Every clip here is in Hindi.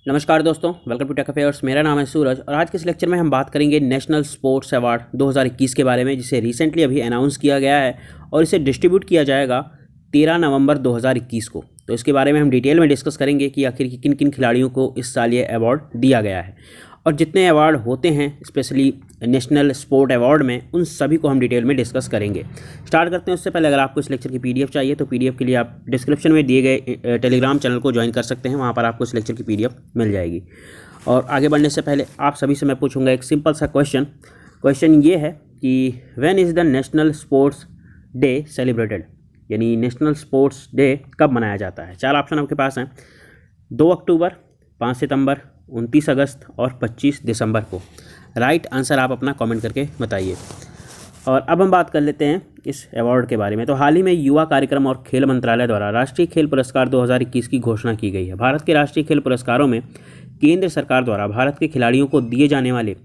नमस्कार दोस्तों, वेलकम टू टेक अफेयर्स। मेरा नाम है सूरज और आज के इस लेक्चर में हम बात करेंगे नेशनल स्पोर्ट्स अवार्ड 2021 के बारे में, जिसे रिसेंटली अभी अनाउंस किया गया है और इसे डिस्ट्रीब्यूट किया जाएगा 13 नवंबर 2021 को। तो इसके बारे में हम डिटेल में डिस्कस करेंगे कि आखिर किन किन खिलाड़ियों को इस साल ये अवार्ड दिया गया है और जितने अवार्ड होते हैं स्पेशली नेशनल स्पोर्ट अवार्ड में, उन सभी को हम डिटेल में डिस्कस करेंगे। स्टार्ट करते हैं उससे पहले अगर आपको इस लेक्चर की पीडीएफ चाहिए तो पीडीएफ के लिए आप डिस्क्रिप्शन में दिए गए टेलीग्राम चैनल को ज्वाइन कर सकते हैं, वहाँ पर आपको इस लेक्चर की पीडीएफ मिल जाएगी। और आगे बढ़ने से पहले आप सभी से मैं पूछूंगा एक सिंपल सा क्वेश्चन ये है कि when is the national sports day celebrated, यानी नेशनल स्पोर्ट्स डे कब मनाया जाता है। 4 ऑप्शन आपके पास हैं, 2 अक्टूबर, 5 सितंबर, 29 अगस्त और 25 दिसंबर को। राइट आंसर आप अपना कमेंट करके बताइए। और अब हम बात कर लेते हैं इस अवार्ड के बारे में। तो हाल ही में युवा कार्यक्रम और खेल मंत्रालय द्वारा राष्ट्रीय खेल पुरस्कार 2021 की घोषणा की गई है। भारत के राष्ट्रीय खेल पुरस्कारों में केंद्र सरकार द्वारा भारत के खिलाड़ियों को दिए जाने वाले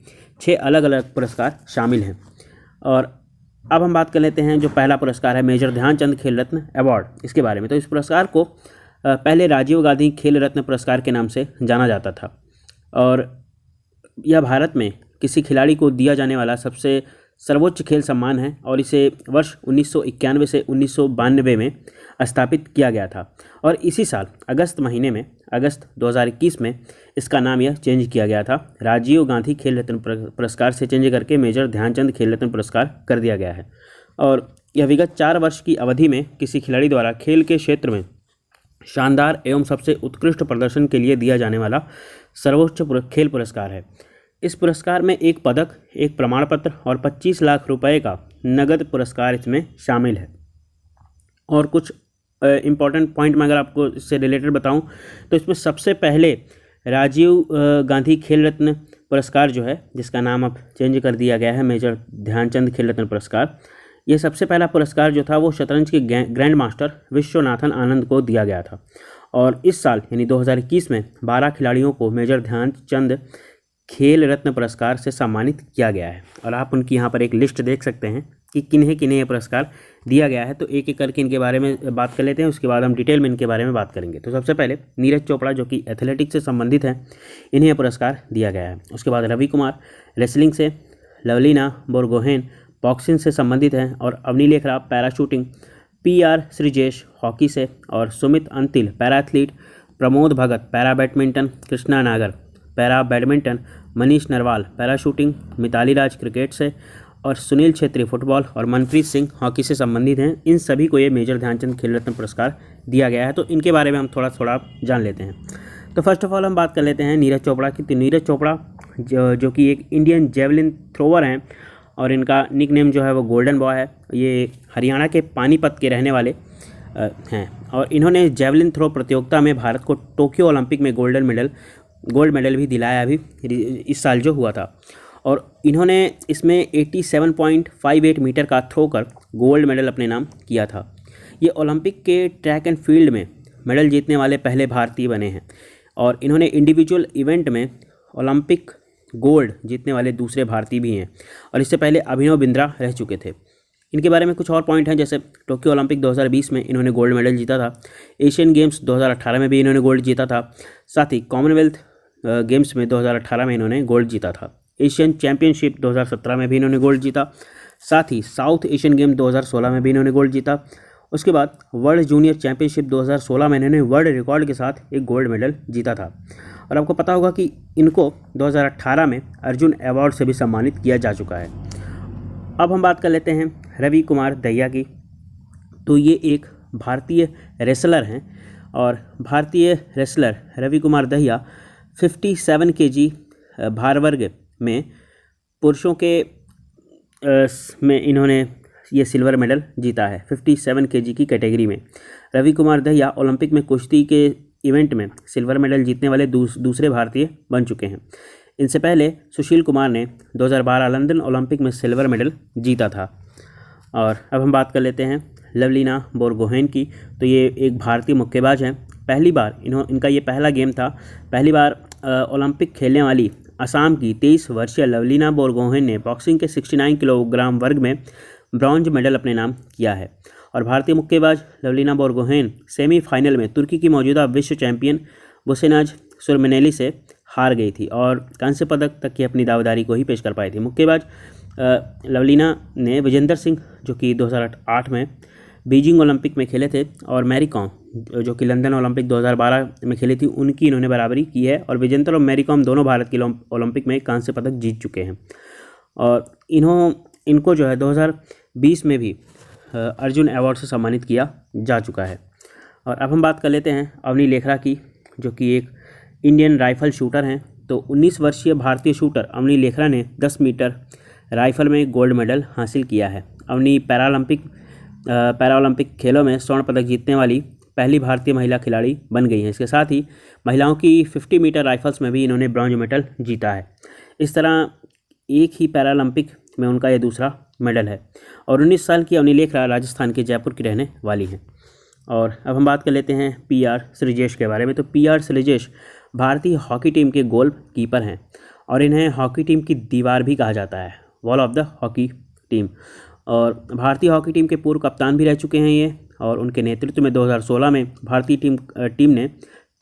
6 अलग अलग पुरस्कार शामिल हैं। और अब हम बात कर लेते हैं जो पहला पुरस्कार है मेजर ध्यानचंद खेल रत्न अवार्ड, इसके बारे में। तो इस पुरस्कार को पहले राजीव गांधी खेल रत्न पुरस्कार के नाम से जाना जाता था और यह भारत में किसी खिलाड़ी को दिया जाने वाला सबसे सर्वोच्च खेल सम्मान है और इसे वर्ष 1991 से 1992 में स्थापित किया गया था। और इसी साल अगस्त 2021 में इसका नाम यह चेंज किया गया था। राजीव गांधी खेल रत्न पुरस्कार से चेंज करके मेजर ध्यानचंद खेल रत्न पुरस्कार कर दिया गया है। और यह विगत 4 वर्ष की अवधि में किसी खिलाड़ी द्वारा खेल के क्षेत्र में शानदार एवं सबसे उत्कृष्ट प्रदर्शन के लिए दिया जाने वाला सर्वोच्च खेल पुरस्कार है। इस पुरस्कार में एक पदक, एक प्रमाण पत्र और 25 लाख रुपए का नगद पुरस्कार इसमें शामिल है। और कुछ इम्पॉर्टेंट पॉइंट मैं अगर आपको इससे रिलेटेड बताऊं तो इसमें सबसे पहले राजीव गांधी खेल रत्न पुरस्कार जो है, जिसका नाम अब चेंज कर दिया गया है मेजर ध्यानचंद खेल रत्न पुरस्कार, ये सबसे पहला पुरस्कार जो था वो शतरंज के ग्रैंड मास्टर विश्वनाथन आनंद को दिया गया था। और इस साल यानी 2021 में 12 खिलाड़ियों को मेजर ध्यानचंद खेल रत्न पुरस्कार से सम्मानित किया गया है। और आप उनकी यहाँ पर एक लिस्ट देख सकते हैं कि किन्हें किन्हें ये पुरस्कार दिया गया है। तो एक एक करके इनके बारे में बात कर लेते हैं, उसके बाद हम डिटेल में इनके बारे में बात करेंगे। तो सबसे पहले नीरज चोपड़ा जो कि एथलेटिक्स से संबंधित हैं, इन्हें यह पुरस्कार दिया गया है। उसके बाद रवि कुमार रेसलिंग से, लवलीना बोरगोहेन बॉक्सिंग से संबंधित हैं और Avani Lekhara para shooting, PR Sreejesh hockey से और Sumit Antil para athlete, Pramod Bhagat para badminton, Krishna Nagar para badminton, Manish Narwal para shooting, Mithali Raj cricket से और सुनील छेत्री फुटबॉल और मनप्रीत सिंह हॉकी से संबंधित हैं। इन सभी को ये मेजर ध्यानचंद खेल रत्न पुरस्कार दिया गया है। तो इनके बारे में हम थोड़ा जान लेते हैं। तो फर्स्ट ऑफ ऑल हम बात कर लेते हैं नीरज चोपड़ा की। तो नीरज चोपड़ा जो कि एक इंडियन जेवलिन थ्रोवर हैं और इनका निक नेम जो है वो गोल्डन बॉय है। ये हरियाणा के पानीपत के रहने वाले हैं और इन्होंने जेवलिन थ्रो प्रतियोगिता में भारत को टोक्यो ओलंपिक में गोल्ड मेडल भी दिलाया अभी इस साल जो हुआ था। और इन्होंने इसमें 87.58 मीटर का थ्रो कर गोल्ड मेडल अपने नाम किया था। ये ओलंपिक के ट्रैक एंड फील्ड में मेडल जीतने वाले पहले भारतीय बने हैं और इन्होंने इंडिविजुअल इवेंट में ओलंपिक गोल्ड जीतने वाले दूसरे भारतीय भी हैं। और इससे पहले अभिनव बिंद्रा रह चुके थे। इनके बारे में कुछ और पॉइंट हैं, जैसे टोक्यो ओलंपिक 2020 में इन्होंने गोल्ड मेडल जीता था। एशियन गेम्स 2018 में भी इन्होंने गोल्ड जीता था। साथ ही कॉमनवेल्थ गेम्स में 2018 में इन्होंने गोल्ड जीता था। एशियन चैंपियनशिप 2017 में भी इन्होंने गोल्ड जीता। साथ ही साउथ एशियन गेम 2016 में भी इन्होंने गोल्ड जीता। उसके बाद वर्ल्ड जूनियर चैंपियनशिप 2016 में इन्होंने वर्ल्ड रिकॉर्ड के साथ एक गोल्ड मेडल जीता था। और आपको पता होगा कि इनको 2018 में अर्जुन अवार्ड से भी सम्मानित किया जा चुका है। अब हम बात कर लेते हैं रवि कुमार दहिया की। तो ये एक भारतीय रेसलर हैं और भारतीय रेसलर रवि कुमार दहिया 57 kg भार वर्ग में पुरुषों के में इन्होंने ये सिल्वर मेडल जीता है 57 kg की कैटेगरी में। रवि कुमार दहिया ओलंपिक में कुश्ती के इवेंट में सिल्वर मेडल जीतने वाले दूसरे भारतीय बन चुके हैं। इनसे पहले सुशील कुमार ने 2012 लंदन ओलंपिक में सिल्वर मेडल जीता था। और अब हम बात कर लेते हैं लवलीना बोरगोहेन की। तो ये एक भारतीय मुक्केबाज हैं। पहली बार इनका ये पहला गेम था। पहली बार ओलंपिक खेलने वाली असम की 23 वर्षीय लवलीना बोरगोहेन ने बॉक्सिंग के 69 किलोग्राम वर्ग में ब्रॉन्ज मेडल अपने नाम किया है। और भारतीय मुक्केबाज लवलीना बोरगोहेन सेमीफाइनल में तुर्की की मौजूदा विश्व चैंपियन बुसेनाज सुरमनेली से हार गई थी और कांस्य पदक तक की अपनी दावेदारी को ही पेश कर पाई थी। मुक्केबाज लवलीना ने विजेंदर सिंह जो कि 2008 में बीजिंग ओलंपिक में खेले थे और मैरी कॉम जो कि लंदन ओलंपिक 2012 में खेली थी, उनकी इन्होंने बराबरी की है। और विजेंदर और मैरी कॉम दोनों भारत के ओलंपिक में कांस्य पदक जीत चुके हैं। और इनको जो है 2020 में भी अर्जुन अवार्ड से सम्मानित किया जा चुका है। और अब हम बात कर लेते हैं अवनी लेखरा की, जो कि एक इंडियन राइफल शूटर हैं। तो 19 वर्षीय भारतीय शूटर अवनी लेखरा ने 10 मीटर राइफल में गोल्ड मेडल हासिल किया है। अवनी पैरालंपिक खेलों में स्वर्ण पदक जीतने वाली पहली भारतीय महिला खिलाड़ी बन गई हैं। इसके साथ ही महिलाओं की 50 मीटर राइफल्स में भी इन्होंने ब्रॉन्ज मेडल जीता है। इस तरह एक ही पैरालंपिक में उनका यह दूसरा मेडल है। और 19 साल की अवनी लेखरा राजस्थान के जयपुर की रहने वाली हैं। और अब हम बात कर लेते हैं PR श्रीजेश के बारे में। तो PR श्रीजेश भारतीय हॉकी टीम के गोल कीपर हैं और इन्हें हॉकी टीम की दीवार भी कहा जाता है, wall of the hockey team. और भारतीय हॉकी टीम के पूर्व कप्तान भी रह चुके हैं ये। और उनके नेतृत्व में 2016 में भारतीय टीम ने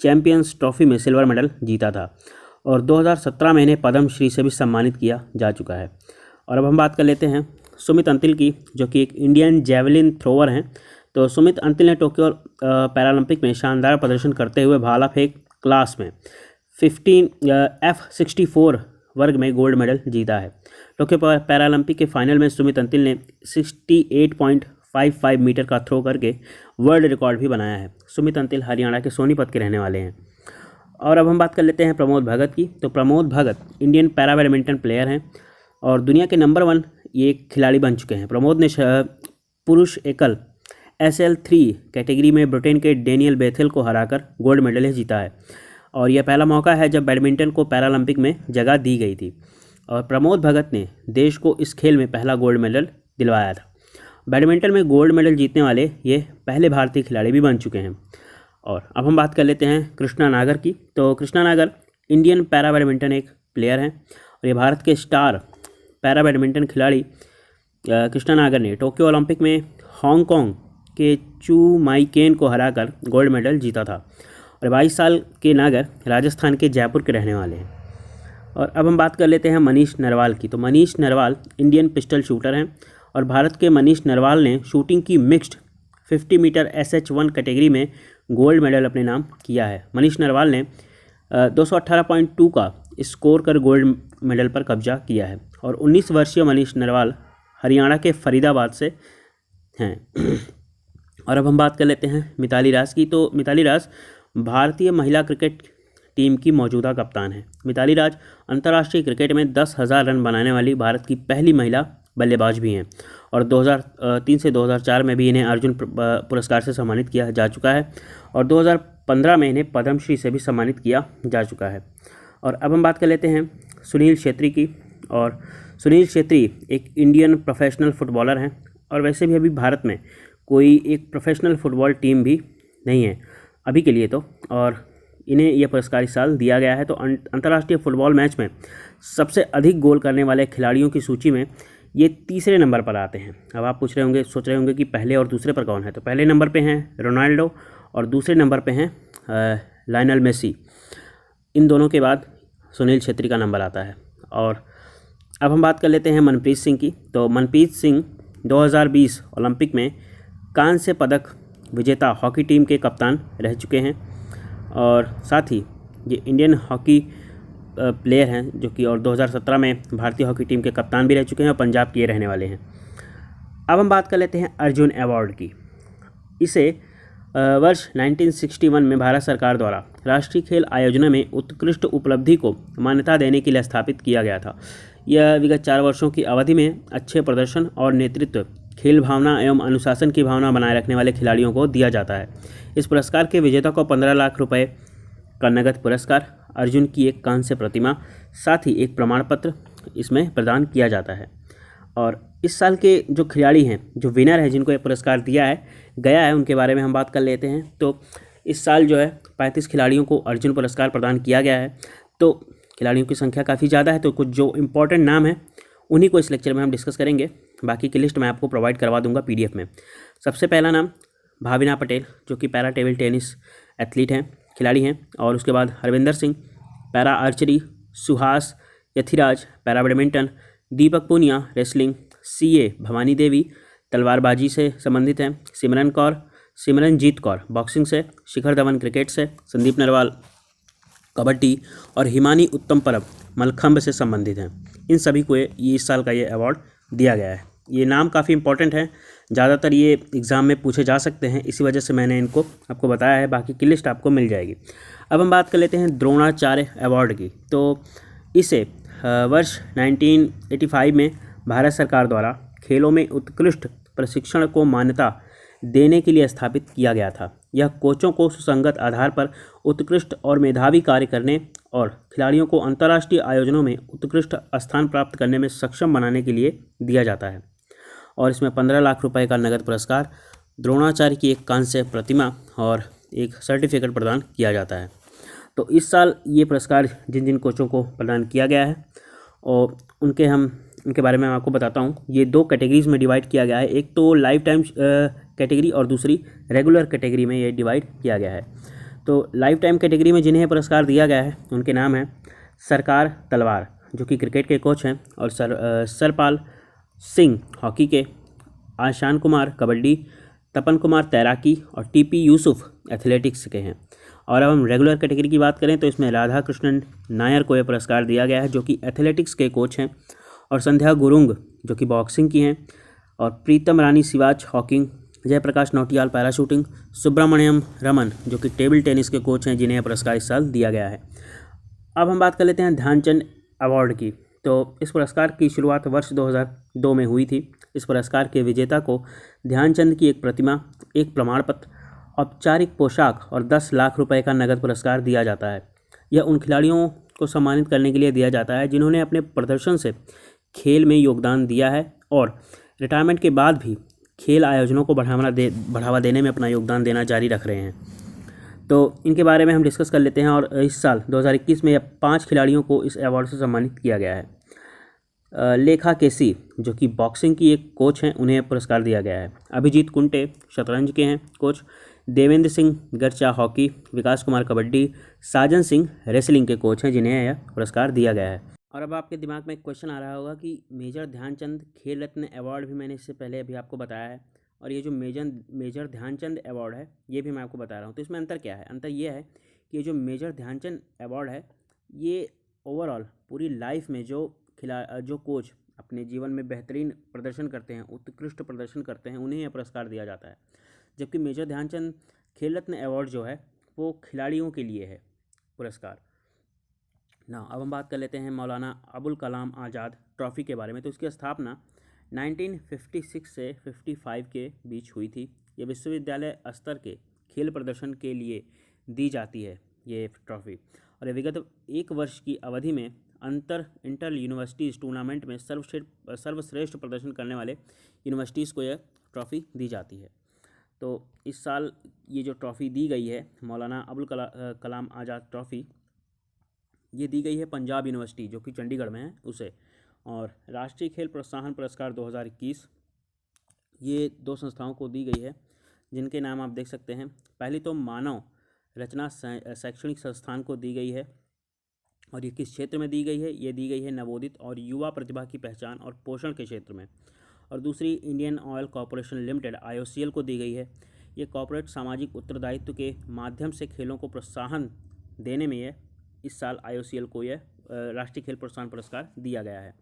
चैंपियंस ट्रॉफी में सिल्वर मेडल जीता था। और 2017 में इन्हें पद्मश्री से भी सम्मानित किया जा चुका है। और अब हम बात कर लेते हैं सुमित अंतिल की, जो कि एक इंडियन जैवलिन थ्रोवर हैं। तो सुमित अंतिल ने टोक्यो पैरालंपिक में शानदार प्रदर्शन करते हुए भाला फेंक क्लास में F64 वर्ग में गोल्ड मेडल जीता है। टोक्यो पैरालंपिक के फाइनल में सुमित अंतिल ने 68.55 मीटर का थ्रो करके वर्ल्ड रिकॉर्ड भी बनाया है। सुमित अंतिल हरियाणा के सोनीपत के रहने वाले हैं। और अब हम बात कर लेते हैं प्रमोद भगत की। तो Pramod Bhagat Indian para badminton player हैं और दुनिया के नंबर 1 ये खिलाड़ी बन चुके हैं। प्रमोद ने पुरुष एकल SL3 कैटेगरी में ब्रिटेन के डेनियल बेथेल को हराकर गोल्ड मेडल जीता है। और यह पहला मौका है जब बैडमिंटन को पैरालंपिक में जगह दी गई थी। और प्रमोद भगत ने देश को इस खेल में पहला गोल्ड मेडल दिलवाया था। बैडमिंटन में गोल्ड मेडल जीतने वाले ये पहले भारतीय खिलाड़ी भी बन चुके हैं। और अब हम बात कर लेते हैं कृष्णा नागर की। तो कृष्णा नागर इंडियन पैरा बैडमिंटन एक प्लेयर हैं और ये भारत के स्टार पैरा बैडमिंटन खिलाड़ी कृष्णा नागर ने टोक्यो ओलंपिक में हांगकांग के चू माई केन को हराकर गोल्ड मेडल जीता था। और 22 साल के नागर राजस्थान के जयपुर के रहने वाले हैं। और अब हम बात कर लेते हैं मनीष नरवाल की। तो Manish Narwal Indian pistol shooter हैं और भारत के मनीष नरवाल ने शूटिंग की मिक्स्ड 50 मीटर SH1 कैटेगरी में गोल्ड मेडल अपने नाम किया है। मनीष नरवाल ने 218.2 का स्कोर कर गोल्ड मेडल पर कब्जा किया है। और 19 वर्षीय मनीष नरवाल हरियाणा के फरीदाबाद से हैं। और अब हम बात कर लेते हैं मिताली राज की। तो मिताली राज भारतीय महिला क्रिकेट टीम की मौजूदा कप्तान है। मिताली राज अंतर्राष्ट्रीय क्रिकेट में 10,000 रन बनाने वाली भारत की पहली महिला बल्लेबाज भी हैं। और 2003 से 2004 में भी इन्हें अर्जुन पुरस्कार से सम्मानित किया जा चुका है। और 2015 में इन्हें पद्मश्री से भी सम्मानित किया जा चुका है। और अब हम बात कर लेते हैं सुनील छेत्री की। और सुनील छेत्री एक इंडियन प्रोफेशनल फुटबॉलर हैं और वैसे भी अभी भारत में कोई एक प्रोफेशनल फुटबॉल टीम भी नहीं है अभी के लिए तो। और इन्हें यह पुरस्कार इस साल दिया गया है। तो अंतर्राष्ट्रीय फुटबॉल मैच में सबसे अधिक गोल करने वाले खिलाड़ियों की सूची में ये तीसरे नंबर पर आते हैं। अब आप सोच रहे होंगे कि पहले और दूसरे पर कौन है। तो पहले नंबर पे हैं रोनाल्डो और दूसरे नंबर पे हैं लायनल मेसी। इन दोनों के बाद सुनील छेत्री का नंबर आता है। और अब हम बात कर लेते हैं मनप्रीत सिंह की। तो मनप्रीत सिंह 2020 ओलंपिक में कांस्य पदक विजेता हॉकी टीम के कप्तान रह चुके हैं और साथ ही ये इंडियन हॉकी प्लेयर हैं जो कि और 2017 में भारतीय हॉकी टीम के कप्तान भी रह चुके हैं और पंजाब के रहने वाले हैं। अब हम बात कर लेते हैं अर्जुन अवार्ड की। इसे वर्ष 1961 में भारत सरकार द्वारा राष्ट्रीय खेल आयोजन में उत्कृष्ट उपलब्धि को मान्यता देने के लिए स्थापित किया गया था। यह विगत 4 वर्षों की अवधि में अच्छे प्रदर्शन और नेतृत्व, खेल भावना एवं अनुशासन की भावना बनाए रखने वाले खिलाड़ियों को दिया जाता है। इस पुरस्कार के विजेता को 15 लाख रुपए का नगद पुरस्कार, अर्जुन की एक कांस्य प्रतिमा, साथ ही एक प्रमाण पत्र इसमें प्रदान किया जाता है। और इस साल के जो खिलाड़ी हैं, जो विनर है, जिनको ये पुरस्कार दिया गया है, उनके बारे में हम बात कर लेते हैं। तो इस साल जो है 35 खिलाड़ियों को अर्जुन पुरस्कार प्रदान किया गया है। तो खिलाड़ियों की संख्या काफ़ी ज़्यादा है। तो कुछ जो इम्पोर्टेंट नाम है उन्हीं को इस लेक्चर में हम डिस्कस करेंगे। बाकी की लिस्ट मैं आपको प्रोवाइड करवा दूंगा PDF में। सबसे पहला नाम भाविना पटेल, जो कि पैरा टेबल टेनिस एथलीट हैं खिलाड़ी हैं। और उसके बाद Harvinder Singh para archery, Suhas Yathiraj para badminton, Deepak Punia wrestling, CA Bhavani Devi तलवारबाजी से संबंधित हैं, सिमरनजीत कौर बॉक्सिंग से, शिखर धवन क्रिकेट से, संदीप नरवाल कबड्डी और हिमानी उत्तम परब मलखंभ से संबंधित हैं। इन सभी को ये इस साल का ये अवार्ड दिया गया है। ये नाम काफ़ी इंपॉर्टेंट है, ज़्यादातर ये एग्ज़ाम में पूछे जा सकते हैं, इसी वजह से मैंने इनको आपको बताया है। बाकी की लिस्ट आपको मिल जाएगी। अब हम बात कर लेते हैं द्रोणाचार्य अवार्ड की। तो इसे वर्ष 1985 में भारत सरकार द्वारा खेलों में उत्कृष्ट प्रशिक्षण को मान्यता देने के लिए स्थापित किया गया था। यह कोचों को सुसंगत आधार पर उत्कृष्ट और मेधावी कार्य करने और खिलाड़ियों को अंतर्राष्ट्रीय आयोजनों में उत्कृष्ट स्थान प्राप्त करने में सक्षम बनाने के लिए दिया जाता है। और इसमें 15 लाख रुपए का नगद पुरस्कार, द्रोणाचार्य की एक कांस्य प्रतिमा और एक सर्टिफिकेट प्रदान किया जाता है। तो इस साल ये पुरस्कार जिन जिन कोचों को प्रदान किया गया है और उनके बारे में मैं आपको बताता हूँ। ये 2 कैटेगरीज में डिवाइड किया गया है, एक तो लाइफ टाइम कैटेगरी और दूसरी रेगुलर कैटेगरी में ये डिवाइड किया गया है। तो लाइफ टाइम कैटेगरी में जिन्हें पुरस्कार दिया गया है उनके नाम हैं सरकार तलवार जो कि क्रिकेट के कोच हैं, और सरपाल सिंह हॉकी के, आशान कुमार कबड्डी, तपन कुमार तैराकी और TP यूसुफ एथलेटिक्स के हैं। और अब हम रेगुलर कैटेगरी की बात करें तो इसमें राधा कृष्णन नायर को यह पुरस्कार दिया गया है जो कि एथलेटिक्स के कोच हैं, और संध्या गुरुंग जो कि बॉक्सिंग की हैं, और प्रीतम रानी सिवाच हॉकिंग, जयप्रकाश नौटियाल पैराशूटिंग, सुब्रमण्यम रमन जो कि टेबल टेनिस के कोच हैं, जिन्हें यह पुरस्कार इस साल दिया गया है। अब हम बात कर लेते हैं ध्यानचंद अवार्ड की। तो इस पुरस्कार की शुरुआत वर्ष 2002 में हुई थी। इस पुरस्कार के विजेता को ध्यानचंद की एक प्रतिमा, एक प्रमाण पत्र, औपचारिक पोशाक और 10 लाख रुपए का नगद पुरस्कार दिया जाता है। यह उन खिलाड़ियों को सम्मानित करने के लिए दिया जाता है जिन्होंने अपने प्रदर्शन से खेल में योगदान दिया है और रिटायरमेंट के बाद भी खेल आयोजनों को बढ़ावा देने में अपना योगदान देना जारी रख रहे हैं। तो इनके बारे में हम डिस्कस कर लेते हैं। और इस साल 2021 में 5 खिलाड़ियों को इस अवार्ड से सम्मानित किया गया है। लेखा केसी जो कि बॉक्सिंग की एक कोच हैं, उन्हें पुरस्कार दिया गया है। अभिजीत कुंटे शतरंज के हैं कोच, देवेंद्र सिंह गरचा हॉकी, विकास कुमार कबड्डी, साजन सिंह रेसलिंग के कोच हैं, जिन्हें यह पुरस्कार दिया गया है। और अब आपके दिमाग में एक क्वेश्चन आ रहा होगा कि मेजर ध्यानचंद खेल रत्न अवार्ड भी मैंने इससे पहले अभी आपको बताया है, और ये जो मेजर ध्यानचंद अवार्ड है ये भी मैं आपको बता रहा हूँ। तो इसमें अंतर क्या है? अंतर ये है कि ये जो मेजर ध्यानचंद अवार्ड है ये ओवरऑल पूरी लाइफ में जो कोच अपने जीवन में बेहतरीन प्रदर्शन करते हैं, उत्कृष्ट प्रदर्शन करते हैं, उन्हें यह पुरस्कार दिया जाता है। जबकि मेजर ध्यानचंद खेल रत्न अवार्ड जो है वो खिलाड़ियों के लिए है पुरस्कार। अब हम बात कर लेते हैं मौलाना अबुल कलाम आज़ाद ट्रॉफ़ी के बारे में। तो इसकी स्थापना 1956 से 55 के बीच हुई थी। ये विश्वविद्यालय स्तर के खेल प्रदर्शन के लिए दी जाती है ये ट्रॉफ़ी, और विगत 1 वर्ष की अवधि में इंटर यूनिवर्सिटीज़ टूर्नामेंट में सर्वश्रेष्ठ प्रदर्शन करने वाले यूनिवर्सिटीज़ को यह ट्रॉफ़ी दी जाती है। तो इस साल ये जो ट्रॉफ़ी दी गई है मौलाना अबुल कलाम आज़ाद ट्रॉफ़ी, ये दी गई है पंजाब यूनिवर्सिटी जो कि चंडीगढ़ में है उसे। और राष्ट्रीय खेल प्रोत्साहन पुरस्कार 2021 ये 2 संस्थाओं को दी गई है, जिनके नाम आप देख सकते हैं। पहली तो मानव रचना शैक्षणिक संस्थान को दी गई है, और ये किस क्षेत्र में दी गई है? ये दी गई है नवोदित और युवा प्रतिभा की पहचान और पोषण के क्षेत्र में। और दूसरी Indian oil corporation limited IOCL को दी गई है। ये कॉर्पोरेट सामाजिक उत्तरदायित्व के माध्यम से खेलों को प्रोत्साहन देने में इस साल IOCL को यह राष्ट्रीय खेल प्रोत्साहन पुरस्कार दिया गया है।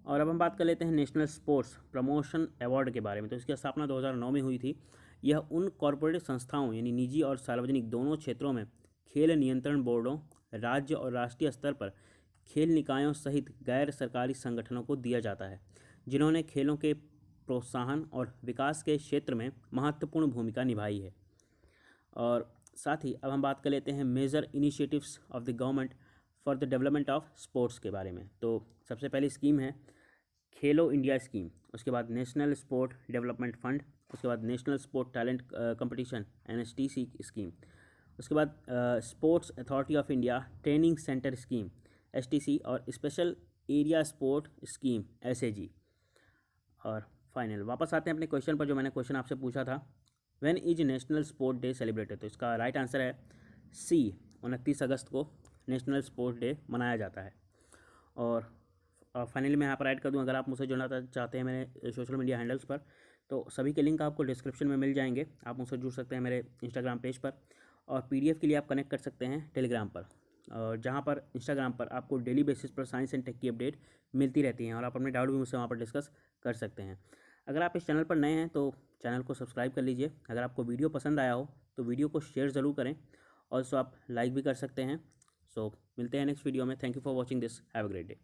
और अब हम बात कर लेते हैं नेशनल स्पोर्ट्स प्रमोशन अवार्ड के बारे में। तो इसकी स्थापना 2009 में हुई थी। यह उन कॉरपोरेट संस्थाओं यानी निजी और सार्वजनिक दोनों क्षेत्रों में खेल नियंत्रण बोर्डों, राज्य और राष्ट्रीय स्तर पर खेल निकायों सहित गैर सरकारी संगठनों को दिया जाता है, जिन्होंने खेलों के प्रोत्साहन और विकास के क्षेत्र में महत्वपूर्ण भूमिका निभाई है। और साथ ही अब हम बात कर लेते हैं major initiatives of the government for the development of sports के बारे में। तो सबसे पहली स्कीम है खेलो इंडिया स्कीम, उसके बाद नेशनल स्पोर्ट डेवलपमेंट फंड, उसके बाद national sport talent competition NSTC scheme, उसके बाद sports authority of India training centre scheme STC, और special area sport scheme SAG। और फाइनल वापस आते हैं अपने क्वेश्चन पर, जो मैंने क्वेश्चन आपसे पूछा था, when is national sport day celebrated? तो इसका राइट आंसर है सी 29 अगस्त को नेशनल स्पोर्ट्स डे मनाया जाता है। और फाइनली मैं यहाँ पर ऐड कर दूँ, अगर आप मुझसे जुड़ना चाहते हैं मेरे सोशल मीडिया हैंडल्स पर, तो सभी के लिंक आपको डिस्क्रिप्शन में मिल जाएंगे। आप मुझसे जुड़ सकते हैं मेरे इंस्टाग्राम पेज पर, और पीडीएफ के लिए आप कनेक्ट कर सकते हैं टेलीग्राम पर, और जहाँ पर इंस्टाग्राम पर आपको डेली बेसिस पर साइंस एंड टेक की अपडेट मिलती रहती हैं, और आप अपने डाउट भी मुझसे वहाँ पर डिस्कस कर सकते हैं। अगर आप इस चैनल पर नए हैं तो चैनल को सब्सक्राइब कर लीजिए। अगर आपको वीडियो पसंद आया हो तो वीडियो को शेयर ज़रूर करें, और आप लाइक भी कर सकते हैं। सो मिलते हैं नेक्स्ट वीडियो में। Thank you for watching this. Have a great day.